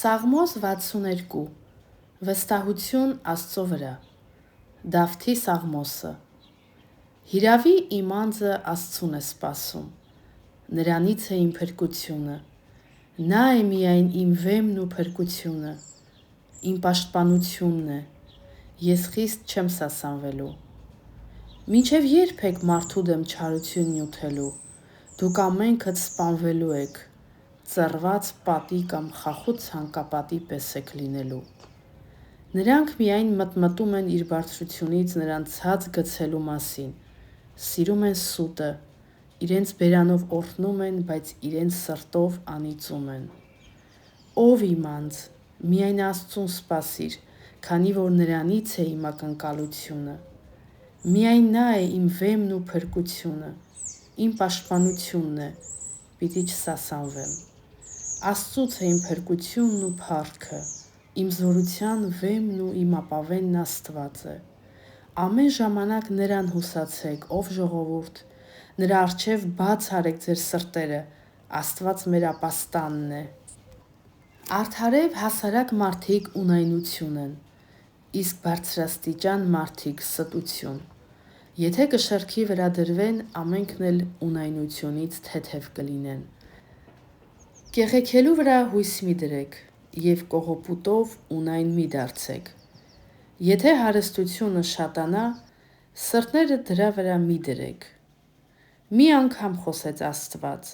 Սաղմոս 62 Վստահություն Աստծո վրա Դավթի Սաղմոսը Հիրավի իմ անձը Աստծուն է սպասում, նրանից է իմ փրկությունը, նա է միայն իմ վեմն ու փրկությունը, իմ պաշտպանությունն է, ես խիստ չեմ սասանվելու։ Մինչև երբ եք մարդու դեմ չարություն նյութելու, դուք ամենքդ սպանվելու եք, ծռված պատի կամ խախուց հանկապատի պես եք լինելու։ Նրանք միայն մտմտում են իր բարձրությունից նրան ցած գցելու մասին, սիրում են սուտը, իրենց բերանով օրհնում են, բայց իրենց սրտով անիծում են։ Ով իմ անձ, միայն Աստծուն սպասիր, քանի որ նրանից է իմ ակնկալությունը։ Միայն նա է իմ վեմն ու փրկությունը, իմ պաշտպանությունն է, պիտի չսասանվեմ։ Աստծուց է իմ փրկությունն ու փառքը, իմ զորության վեմն ու իմ ապավենն Աստված է։ Ամեն ժամանակ նրան հուսացեք, ով ժողովուրդ, նրա առջև բաց արեք ձեր սրտերը, Աստված մեր ապաստանն է։ Արդարև հասարակ մարդիկ ունայնություն են, իսկ բարձրաստիճան մարդիկ ստություն։ Եթե կշեռքի վրա դրվեն, ամենքն էլ ունայնությունից թեթև կլինեն։ Կեղեքելու վրա հույս մի դրեք և կողոպուտով ունայն մի դարձեք։ Եթե հարստությունը շատանա, սրտներդ դրա վրա մի դրեք։ Մի անգամ խոսեց Աստված,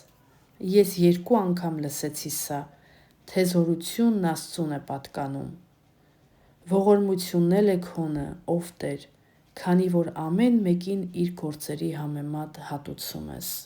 ես 2 անգամ լսեցի սա, թե զորությունն Աստծուն է պատկանում։ Ողորմությունն էլ է քոնը, ով Տեր, քանի որ ամեն մեկին իր գործերի համեմատ հատուցում ես։